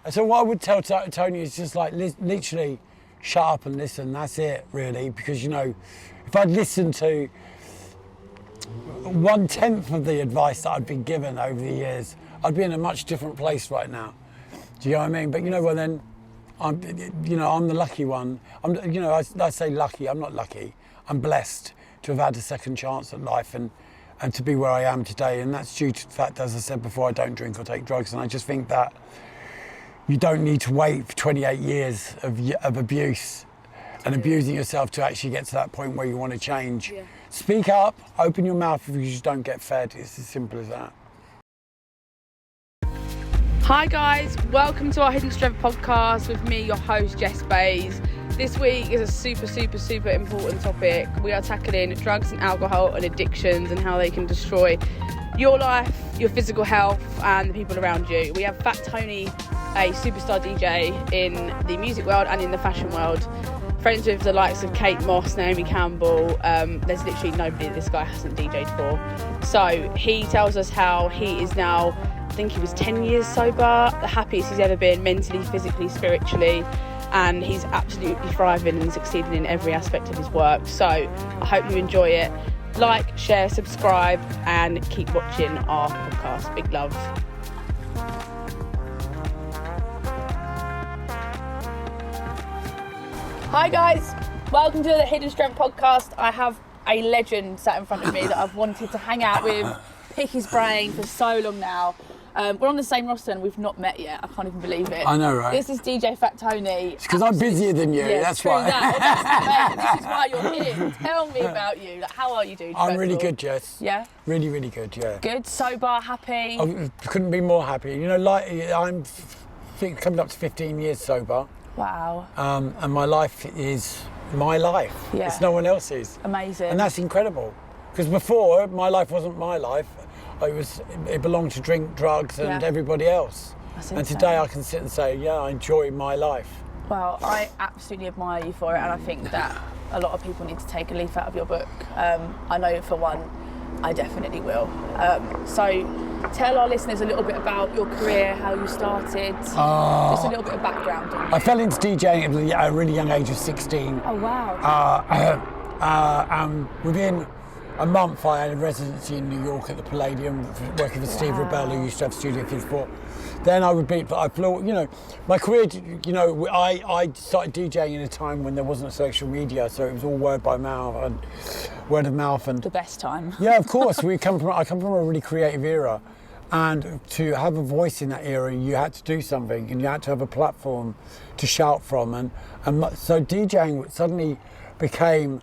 So what I would tell Tony is just like literally shut up and listen. That's it, really, because you know, if I'd listened to 1/10 of the advice that I'd been given over the years, I'd be in a much different place right now. Do you know what I mean? But you know, well then, I'm the lucky one. I say lucky. I'm not lucky. I'm blessed to have had a second chance at life and to be where I am today. And that's due to the fact, as I said before, I don't drink or take drugs. And I just think that you don't need to wait for 28 years of abuse and abusing yourself to actually get to that point where you want to change. Yeah. Speak up, open your mouth if you just don't get fed. It's as simple as that. Hi guys, welcome to our Hidden Strength podcast with me, your host Jess. This week is a super important topic. We are tackling drugs and alcohol and addictions and how they can destroy your life, your physical health and the people around you. We have Fat Tony, a superstar DJ in the music world and in the fashion world. Friends with the likes of Kate Moss, Naomi Campbell. There's literally nobody that this guy hasn't DJ'd for. So he tells us how he is now, I think he was 10 years sober, the happiest he's ever been mentally, physically, spiritually, and he's absolutely thriving and succeeding in every aspect of his work. So I hope you enjoy it. Like, share, subscribe and keep watching our podcast. Big love. Hi guys, welcome to the Hidden Strength podcast. I have a legend sat in front of me that I've wanted to hang out with, pick his brain for so long now. We're on the same roster and we've not met yet. I can't even believe it. I know, right? This is DJ Fat Tony. It's because I'm busier than you, yeah, that's true why. This is why you're here. Tell me about you. Like, how are you, dude? I'm really good, Jess. Yeah? Really good, yeah. Good, sober, happy? I couldn't be more happy. You know, like I'm coming up to 15 years sober. Wow. And my life is my life. Yeah. It's no one else's. Amazing. And that's incredible. Because before, my life wasn't my life. It belonged to drink, drugs and everybody else. And today I can sit and say, yeah, I enjoy my life. Well, I absolutely admire you for it, and I think that a lot of people need to take a leaf out of your book. I know for one, I definitely will. So tell our listeners a little bit about your career, how you started, just a little bit of background on you. I fell into DJing at a really young age of 16. Oh, wow. And within a month, I had a residency in New York at the Palladium, working for Steve Rebell, who used to have Studio 54. Then I flew, my career, I started DJing in a time when there wasn't social media, so it was all word of mouth. And the best time. Yeah, of course. I come from a really creative era. And to have a voice in that era, you had to do something and you had to have a platform to shout from. And so DJing suddenly became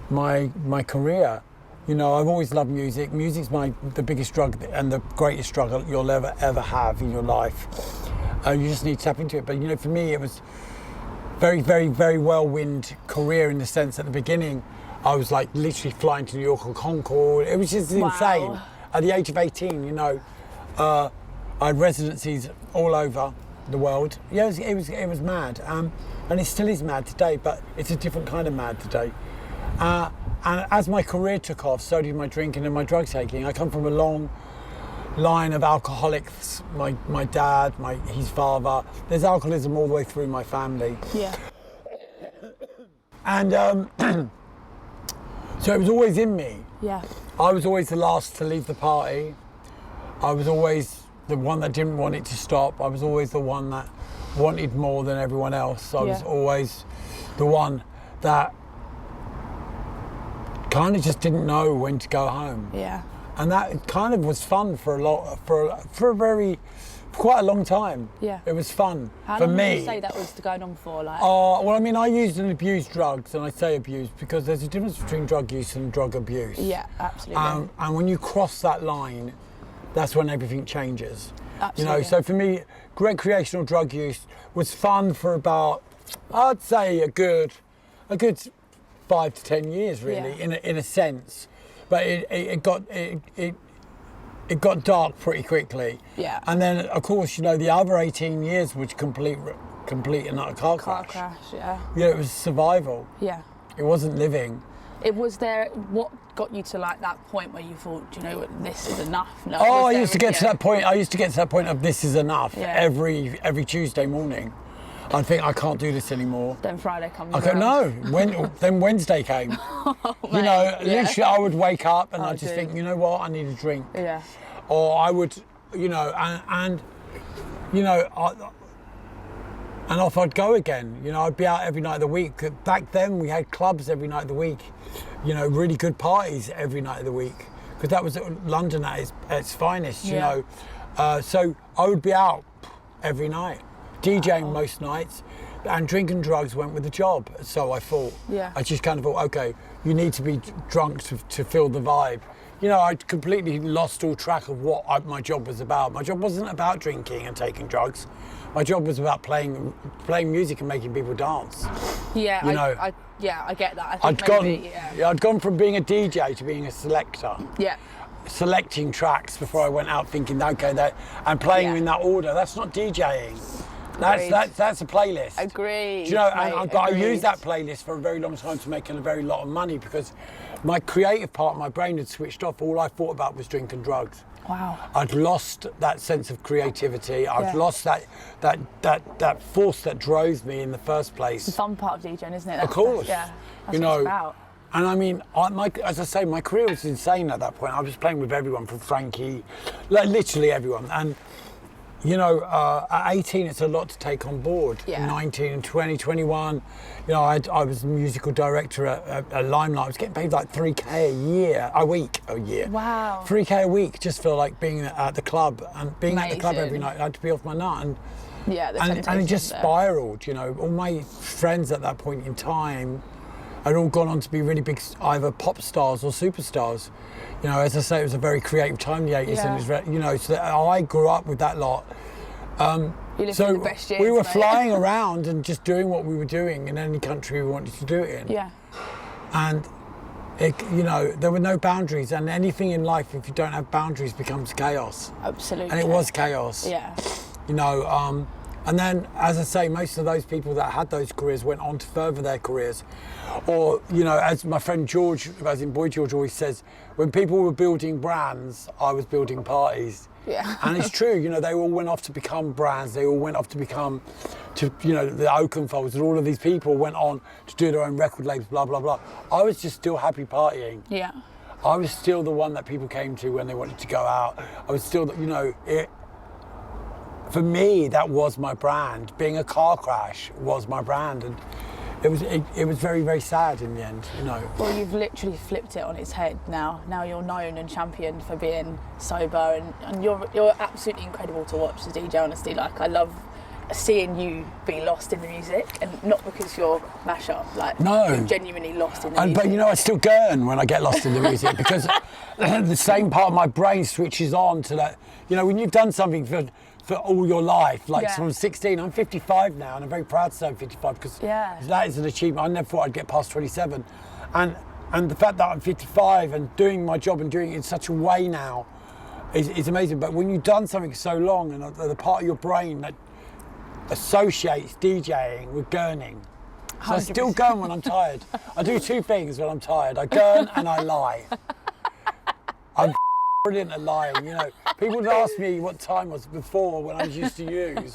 my career. I've always loved music. Music's the biggest drug and the greatest drug you'll ever have in your life. You just need to tap into it. But for me, it was very whirlwind career in the sense at the beginning, I was like literally flying to New York on Concorde. It was just insane. At the age of 18, I had residencies all over the world. Yeah, it was mad. And it still is mad today, but it's a different kind of mad today. And as my career took off, so did my drinking and my drug taking. I come from a long line of alcoholics. My dad, his father. There's alcoholism all the way through my family. Yeah. And so it was always in me. Yeah. I was always the last to leave the party. I was always the one that didn't want it to stop. I was always the one that wanted more than everyone else. I was always the one that kind of just didn't know when to go home. Yeah. And that kind of was fun for quite a long time. Yeah. It was fun How for long me. did you say that was going on for? I used and abused drugs, and I say abused because there's a difference between drug use and drug abuse. Yeah, absolutely. And when you cross that line, that's when everything changes. Absolutely. So for me, recreational drug use was fun for about, I'd say a good 5 to 10 years, really, in a sense. But it got dark pretty quickly. Yeah. And then, of course, the other 18 years was complete and utter car crash. Yeah. Yeah, it was survival. Yeah. It wasn't living. What got you to like that point where you thought, do you know what, this is enough? No, I used to get to that point. I used to get to that point of this is enough every Tuesday morning. I'd think I can't do this anymore. Then Friday comes. Okay, no. Then Wednesday came. You know, literally, I would wake up and I'd just think, you know what, I need a drink. Yeah. Or I would, you know, and you know, and off I'd go again. You know, I'd be out every night of the week. Back then, we had clubs every night of the week. You know, really good parties every night of the week, because that was London at its finest. You know, so I would be out every night, DJing most nights, and drink and drugs went with the job. So I thought, I just kind of thought, okay, you need to be drunk to feel the vibe. You know, I completely lost all track of what my job was about. My job wasn't about drinking and taking drugs. My job was about playing music and making people dance. Yeah, you know, I get that. I think I'd gone from being a DJ to being a selector. Yeah. Selecting tracks before I went out, thinking, okay, and playing in that order. That's not DJing. That's a playlist. Agreed. Do you know, and I used that playlist for a very long time to make a very lot of money, because my creative part of my brain had switched off. All I thought about was drink and drugs. Wow. I'd lost that sense of creativity. I'd lost that force that drove me in the first place. It's the fun part of DJing, isn't it? Of course. That's you what know, it's about. And I mean, as I say, my career was insane at that point. I was playing with everyone, from Frankie, like literally everyone. And you know, at 18, it's a lot to take on board. 19 and 20, 21, you know, I was musical director at Limelight. I was getting paid like $3K a week. Wow. $3K a week, just for like being at the club, and being at the club every night. I had to be off my nut, and it just spiraled. You know, all my friends at that point in time had all gone on to be really big, either pop stars or superstars. You know, as I say, it was a very creative time, the 80s, and it was, you know, so I grew up with that lot. So the best years, we were flying around and just doing what we were doing in any country we wanted to do it in. Yeah. And you know, there were no boundaries, and anything in life, if you don't have boundaries, becomes chaos. Absolutely. And it was chaos. Yeah. You know, and then, as I say, most of those people that had those careers went on to further their careers. Or, you know, as my friend George, as in Boy George, always says, when people were building brands, I was building parties. Yeah. And it's true, you know, they all went off to become brands. They all went off to become, you know, the Oakenfolds, and all of these people went on to do their own record labels, blah, blah, blah. I was just still happy partying. Yeah. I was still the one that people came to when they wanted to go out. I was still, you know, for me, that was my brand. Being a car crash was my brand, and it was very, very sad in the end, you know. Well, you've literally flipped it on its head now. Now you're known and championed for being sober, and you're absolutely incredible to watch as a DJ, honestly. Like, I love seeing you be lost in the music, and not because you're mashup, like, you're genuinely lost in the music. But you know, I still gurn when I get lost in the music, because the same part of my brain switches on to that. You know, when you've done something for all your life, like from 16, I'm 55 now, and I'm very proud to say I'm 55, because that is an achievement. I never thought I'd get past 27, and the fact that I'm 55 and doing my job and doing it in such a way now is amazing. But when you've done something so long, and the part of your brain that associates DJing with gurning, so 100%. I still gurn when I'm tired. I do two things when I'm tired: I gurn and I lie. I'm brilliant at lying, you know. People would ask me what time was before, when I was used to use,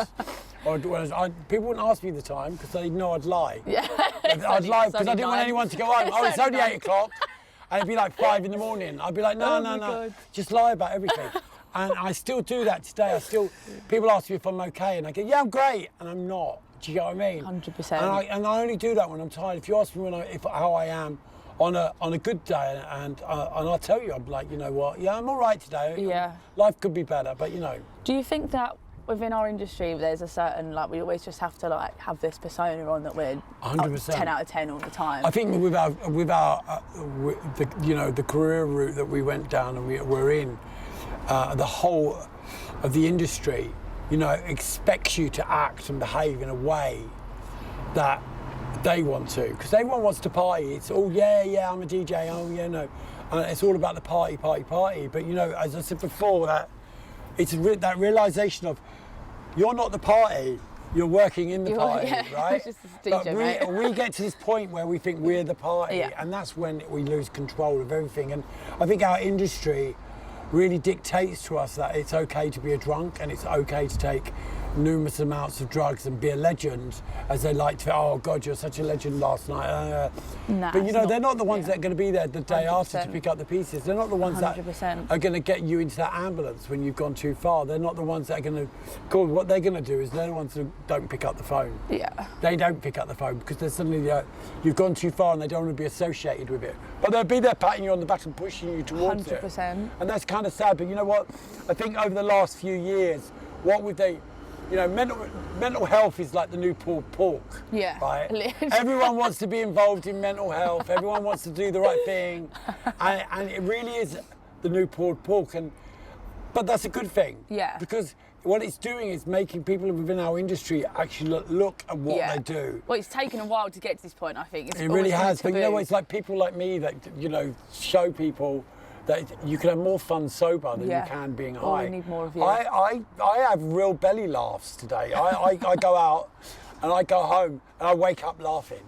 or people wouldn't ask me the time because they know I'd lie. Yeah. I'd lie because I didn't want anyone to go home. Oh, it's only 8 o'clock, and it'd be like 5 in the morning. I'd be like, no, just lie about everything. And I still do that today. People ask me if I'm okay, and I go, yeah, I'm great, and I'm not. Do you get what I mean? 100%. And I only do that when I'm tired. If you ask me how I am on a good day, and I'll tell you, I'm like, you know what, yeah, I'm all right today. Yeah. Life could be better, but you know. Do you think that within our industry there's a certain, like, we always just have to like have this persona on that we're 100%. 10 out of 10 all the time? I think with the career route that we went down and we're in, the whole of the industry, you know, expects you to act and behave in a way that they want to, because everyone wants to party. It's all, yeah, I'm a DJ, oh yeah, no. It's all about the party. But you know, as I said before, that it's that realization of you're not the party, you're working in the party, right? Just a DJ, but we get to this point where we think we're the party, Yeah. and that's when we lose control of everything. And I think our industry really dictates to us that it's okay to be a drunk and it's okay to take numerous amounts of drugs and be a legend, as they like to. Oh God, you're such a legend last night. Nah, but you know, they're not the ones yeah. that are going to be there the day 100%. after to pick up the pieces. They're not the ones 100%. that are going to get you into that ambulance when you've gone too far. They're not the ones that are going to call. What they're going to do is they're the ones who don't pick up the phone. Yeah. They don't pick up the phone because they're suddenly you've gone too far and they don't want to be associated with it. But they'll be there patting you on the back and pushing you towards 100%. it. And that's kind of sad. But you know what? I think over the last few years, what would they? You know, mental health is like the new pulled pork. Yeah. Right? Everyone wants to be involved in mental health. Everyone wants to do the right thing. And it really is the new pulled pork. But that's a good thing. Yeah. Because what it's doing is making people within our industry actually look at what Yeah. they do. Well, it's taken a while to get to this point, I think. It's It really always been has. But you know taboo. what? It's like people like me that, you know, show people that you can have more fun sober than Yeah. you can being high. Oh, we need more of you. I have real belly laughs today. I go out and I go home and I wake up laughing.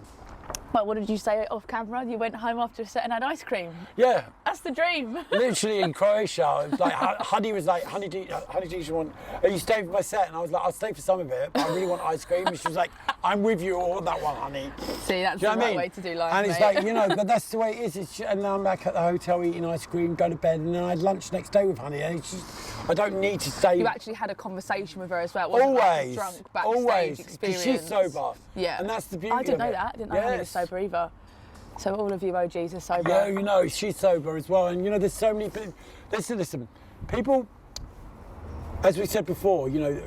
But what did you say off camera? You went home after a set and had ice cream. Yeah. That's the dream. Literally in Croatia, it was like Honey was like, Honey, do you want? Are you staying for my set? And I was like, I'll stay for some of it, but I really want ice cream. And she was like, I'm with you on that one, honey. See, that's Do you the know what I right mean? way to do life, And it's mate. like, you know, but that's the way it is. And now I'm back at the hotel eating ice cream, go to bed, and then I had lunch next day with Honey. And it's just, I don't need to stay. You actually had a conversation with her as well. It wasn't like a drunk backstage always, experience. because she's sober. Yeah. And that's the beauty I didn't of know it. that. I didn't know Honey was Yes. sober either. So all of you OGs are sober. Yeah, you know, she's sober as well. And, you know, there's so many people. Listen, people, as we said before, you know,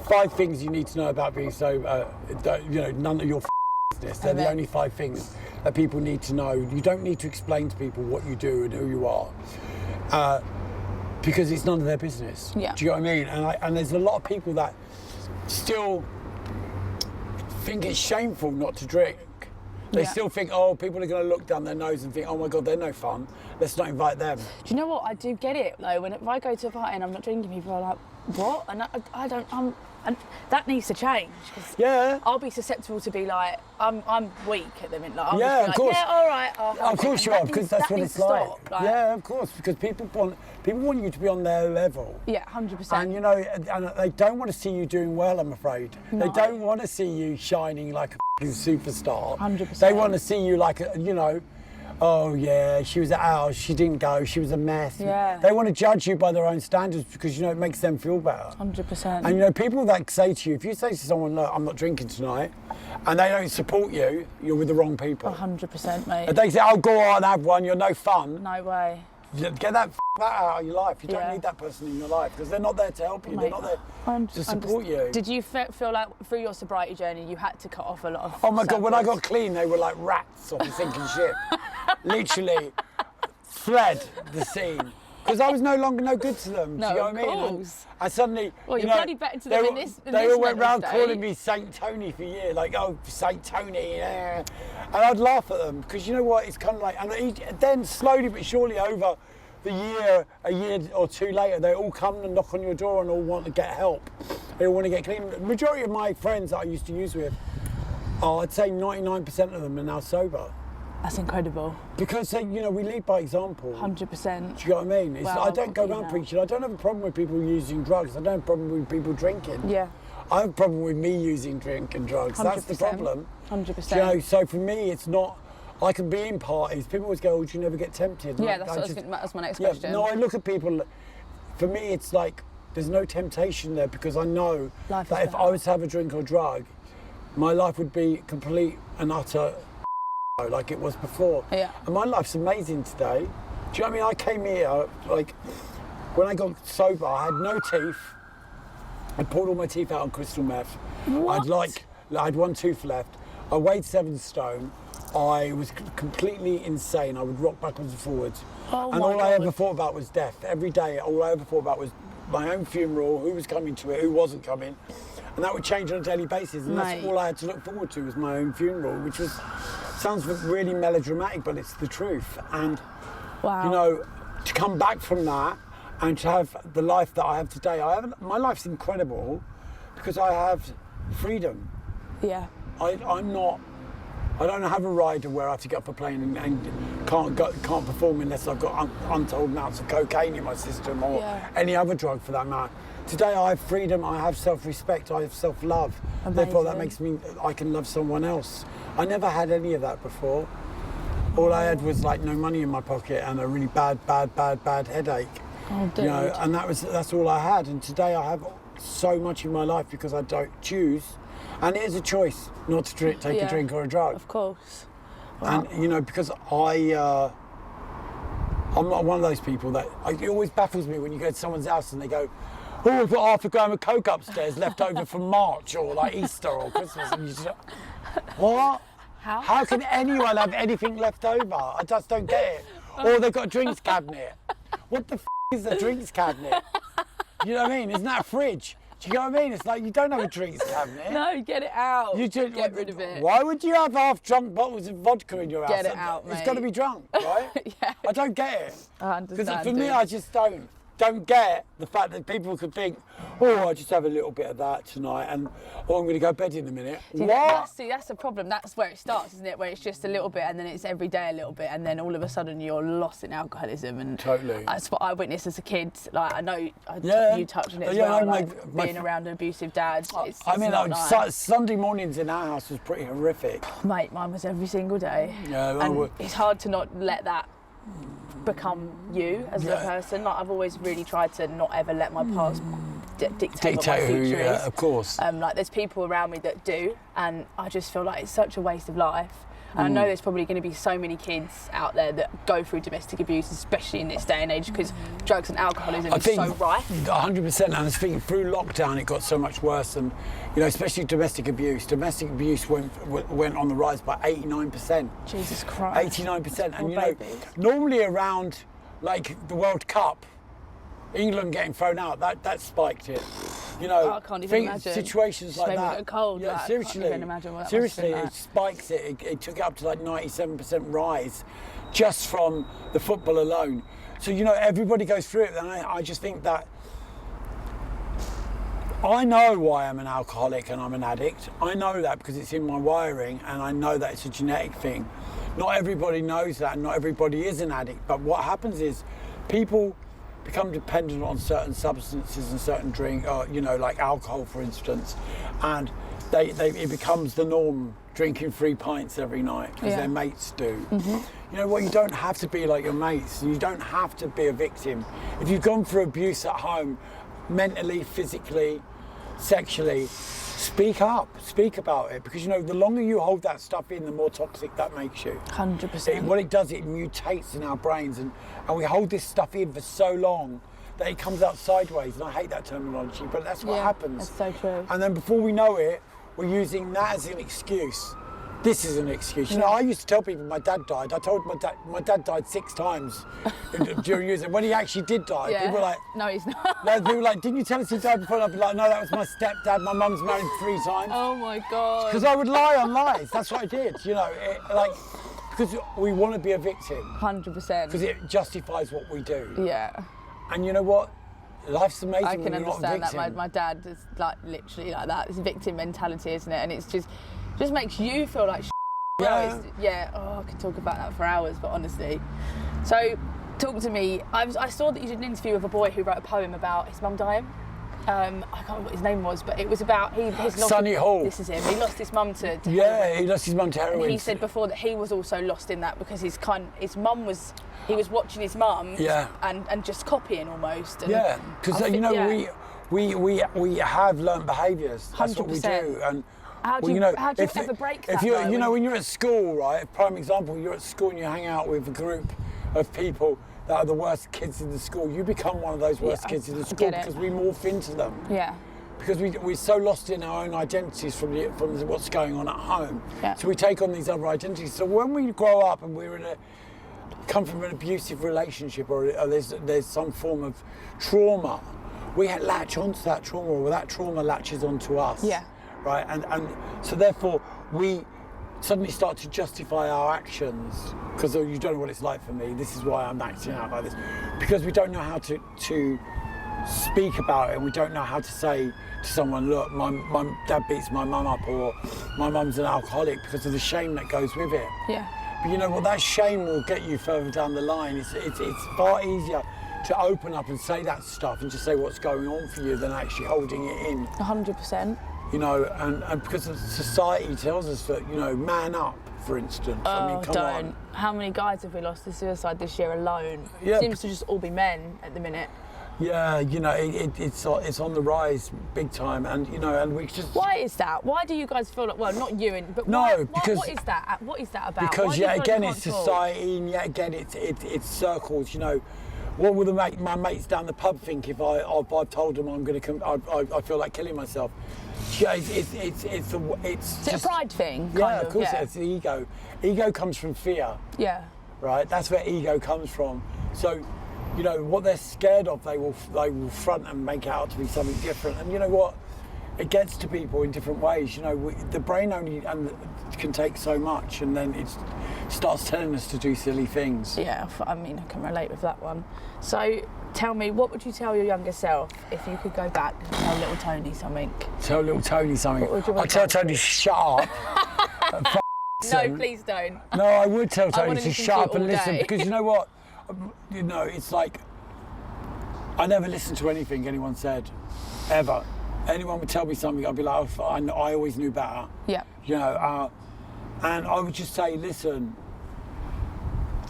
5 things you need to know about being sober. You know, none of your business. They're the Amen. only 5 things that people need to know. You don't need to explain to people what you do and who you are. Because it's none of their business. Yeah. Do you know what I mean? And there's a lot of people that still think it's shameful not to drink. They Yeah. still think, oh, people are going to look down their nose and think, oh my God, they're no fun. Let's not invite them. Do you know what? I do get it though. If I go to a party and I'm not drinking, people are like, "What?" And I don't. And that needs to change. 'Cause Yeah. I'll be susceptible to be like, I'm weak at the minute. Like, I'll Yeah, just be of course. Like, yeah, all right. I'll have Of a course drink. you And are, that because needs- that's that what needs it's to like. stop, Yeah, of course, because people want you to be on their level. Yeah, 100%. And you know, and they don't want to see you doing well, I'm afraid. No. They don't want to see you shining like a f***ing superstar. 100%. They want to see you like, you know, oh yeah, she was at ours, she didn't go, she was a mess. Yeah. They want to judge you by their own standards because, you know, it makes them feel better. 100%. And you know, people that say to you, if you say to someone, look, I'm not drinking tonight, and they don't support you, you're with the wrong people. 100%, mate. If they say, oh, go on, have one, you're no fun, No way. get that out of your life. You don't Yeah. need that person in your life because they're not there to help you. They're Mate, not there to support you. Did you feel like through your sobriety journey you had to cut off a lot of? Oh my God, when I circles? got clean, they were like rats off a sinking ship. Literally fled the scene. Because I was no longer no good to them. No, do you know of what I mean? And course. I suddenly, Well, you you're know, bloody better to they them were- in this They all went mental round state. calling me Saint Tony for years, like, oh, Saint Tony, yeah. And I'd laugh at them because you know what? It's kind of like, and then slowly but surely over the year, a year or two later, they all come and knock on your door and all want to get help. They all want to get clean. The majority of my friends that I used to use with, I'd say 99% of them are now sober. That's incredible. Because, you know, we lead by example. 100%. Do you know what I mean? Well, I don't go you around know. preaching. I don't have a problem with people using drugs. I don't have a problem with people drinking. Yeah. I have a problem with me using drink and drugs. That's the 100%. problem. 100%. Do you know, so for me, it's not. I can be in parties. People always go, "Oh, do you never get tempted?" Yeah, And that's what I was thinking. That's my next Yeah, question. no, I look at people. For me, it's like there's no temptation there because I know Life that is if better. I was to have a drink or drug, my life would be complete and utter like it was before. Yeah. And my life's amazing today. Do you know what I mean? I came here, like, when I got sober, I had no teeth. I pulled all my teeth out on crystal meth. What? I had 1 tooth left. I weighed 7 stone. I was completely insane. I would rock backwards and forwards. Oh And my all I God. ever thought about was death. Every day, all I ever thought about was my own funeral, who was coming to it, who wasn't coming. And that would change on a daily basis. And that's Mate. all I had to look forward to was my own funeral, which was, sounds really melodramatic, but it's the truth. And, Wow. you know, to come back from that and to have the life that I have today, my life's incredible because I have freedom. Yeah. I don't have a rider where I have to get off a plane and can't perform unless I've got untold amounts of cocaine in my system or any other drug for that matter. Today I have freedom, I have self-respect, I have self-love. Therefore that makes me, I can love someone else. I never had any of that before. All I had was like no money in my pocket and a really bad headache. Oh, dude. You know, and that's all I had. And today I have so much in my life because I don't choose. And it is a choice not to take a drink or a drug. Of course. Wow. And, you know, because I'm not one of those people that, it always baffles me when you go to someone's house and they go, oh, I've got half a gram of Coke upstairs left over from March or like Easter or Christmas. And you just, what? How can anyone have anything left over? I just don't get it. Or they've got a drinks cabinet. What the is a drinks cabinet? You know what I mean? Isn't that a fridge? Do you know what I mean? It's like you don't have a drinks cabinet. No, get it out. You just, get rid of it. Why would you have half-drunk bottles of vodka in your house? Get it out, mate. It's got to be drunk, right? Yeah. I don't get it. I understand. Because for me, I just don't get the fact that people could think, oh, I'll just have a little bit of that tonight and oh, I'm going to go to bed in a minute. That's the problem. That's where it starts, isn't it? Where it's just a little bit and then it's every day a little bit and then all of a sudden you're lost in alcoholism. And totally. That's what I witnessed as a kid. Like, I know you touched on it as well, being around an abusive dad. Sunday mornings in our house was pretty horrific. Mate, mine was every single day. Yeah, and it's hard to not let that become you as a person. Like, I've always really tried to not ever let my past dictate what my future is. Of course. Like, there's people around me that do, and I just feel like it's such a waste of life. And I know there's probably going to be so many kids out there that go through domestic abuse, especially in this day and age, because drugs and alcoholism is so rife. 100%, and I think through lockdown it got so much worse, and you know, especially domestic abuse. Domestic abuse went on the rise by 89%. Jesus Christ. 89%, and you know, normally around like the World Cup, England getting thrown out, that spiked it. You know, I can't even imagine. Situations like that. Made me go cold. Yeah, like, seriously. I can't even imagine what that seriously, must have been it spikes it. It took it up to like 97% rise, just from the football alone. So you know, everybody goes through it, and I just think that I know why I'm an alcoholic and I'm an addict. I know that because it's in my wiring, and I know that it's a genetic thing. Not everybody knows that, and not everybody is an addict. But what happens is, people become dependent on certain substances and certain drink, or you know, like alcohol, for instance, and it becomes the norm, drinking 3 pints every night because their mates do. You know what? You don't have to be like your mates. You don't have to be a victim. If you've gone through abuse at home, mentally, physically, sexually, speak up, speak about it, because you know, the longer you hold that stuff in, the more toxic that makes you. 100%. What it does, it mutates in our brains, and we hold this stuff in for so long that it comes out sideways, and I hate that terminology, but that's what happens. That's so true. And then before we know it, we're using that as an excuse. This is an excuse. You know, I used to tell people my dad died. I told my dad died 6 times during years. And when he actually did die, people were like, no, he's not. People were like, didn't you tell us he died before? And I'd be like, no, that was my stepdad. My mum's married 3 times. Oh my God. Because I would lie on lies. That's what I did. You know, because we want to be a victim. 100%. Because it justifies what we do. Yeah. And you know what? Life's amazing. I can when you're understand not a victim. that. My dad is like literally like that. It's victim mentality, isn't it? And it's just makes you feel like I could talk about that for hours, but honestly. So, talk to me. I saw that you did an interview with a boy who wrote a poem about his mum dying. I can't remember what his name was, but it was about Sonny Hall. This is him. He lost his mum to heroin. Yeah, he lost his mum to heroin. And he said before that he was also lost in that because his mum was. He was watching his mum. Yeah. And just copying almost. And yeah, because you know we have learned behaviours. That's 100%. what we do. And how do you ever break that? If you're, you know, when you're at school, right? Prime example, you're at school and you hang out with a group of people that are the worst kids in the school. You become one of those worst kids in the school because we morph into them. Yeah. Because we're so lost in our own identities from what's going on at home. Yeah. So we take on these other identities. So when we grow up and come from an abusive relationship or there's some form of trauma, we latch onto that trauma, or that trauma latches onto us. Yeah. Right, and so therefore we suddenly start to justify our actions because you don't know what it's like for me. This is why I'm acting out like this, because we don't know how to speak about it, and we don't know how to say to someone, look, my dad beats my mum up, or my mum's an alcoholic, because of the shame that goes with it. Yeah. But you know what, that shame will get you further down the line. It's far easier to open up and say that stuff and just say what's going on for you than actually holding it in. 100%. You know, and because society tells us that, you know, man up, for instance. I mean, come on. How many guys have we lost to suicide this year alone? Yeah. Seems to just all be men at the minute. Yeah, you know, it's on the rise big time, and you know, and we just. Why is that? Why do you guys feel like? Well, not you, but because what is that? What is that about? Because yet again, it's society, and yet again, it's circles. You know, what will my mates down the pub think if I've told them I'm going to come? I feel like killing myself. Yeah, it's Is it a pride thing? Yeah, of course, it's the ego. Ego comes from fear. Yeah. Right. That's where ego comes from. So, you know, what they're scared of, they will front and make it out to be something different. And you know what? It gets to people in different ways. You know, the brain only can take so much, and then it starts telling us to do silly things. Yeah, I mean, I can relate with that one. So, tell me, what would you tell your younger self if you could go back and tell little Tony something? Tell little Tony something? What would you want I'd tell Tony to shut up. No, please don't. No, I would tell Tony to shut up and listen, day. because you know what? You know, it's like, I never listened to anything anyone said, ever. Anyone would tell me something, I'd be like, oh, I always knew better. Yeah. You know, and I would just say, listen,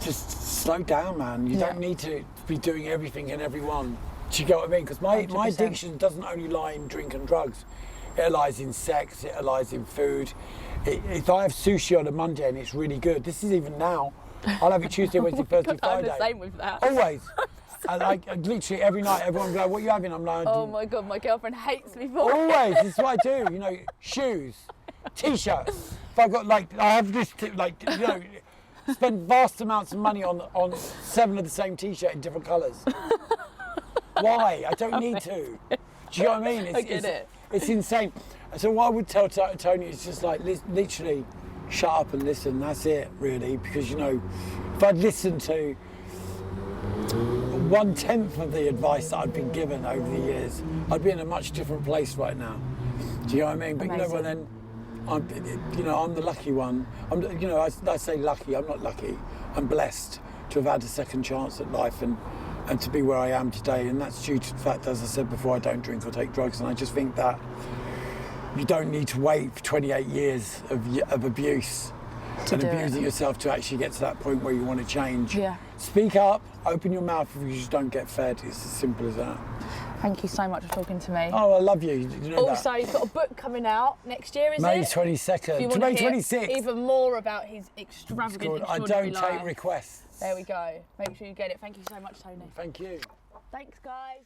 just slow down, man. You don't need to be doing everything and everyone. Do you get what I mean? Because my addiction doesn't only lie in drink and drugs. It lies in sex, it lies in food. If I have sushi on a Monday and it's really good, this is even now, I'll have it Tuesday, Wednesday, Thursday, Friday. I'm the same with that. Always. And like literally every night, everyone will be like, what are you having? I'm like, oh my God, my girlfriend hates me for it. Always, this is what I do, you know, shoes, t-shirts. If I've got I have this, you know, spend vast amounts of money on 7 of the same t-shirt in different colours. Why? I don't need to. Do you know what I mean? I get it. It's insane. So what I would tell Tony is just like, literally, shut up and listen. That's it, really. Because, you know, if I'd listened to 1/10 of the advice that I've been given over the years, I'd be in a much different place right now. Do you know what I mean? But Amazing. you know what? Then I'm the lucky one. I say lucky. I'm not lucky. I'm blessed to have had a second chance at life and to be where I am today. And that's due to the fact, as I said before, I don't drink or take drugs. And I just think that you don't need to wait for 28 years of abuse and abusing yourself to actually get to that point where you want to change. Yeah. Speak up, open your mouth if you just don't get fed. It's as simple as that. Thank you so much for talking to me. Oh, I love you. You know also, that. you've got a book coming out next year, is May it? 22nd. To May 26th. Even more about his extravagant, I don't take requests. There we go. Make sure you get it. Thank you so much, Tony. Thank you. Thanks, guys.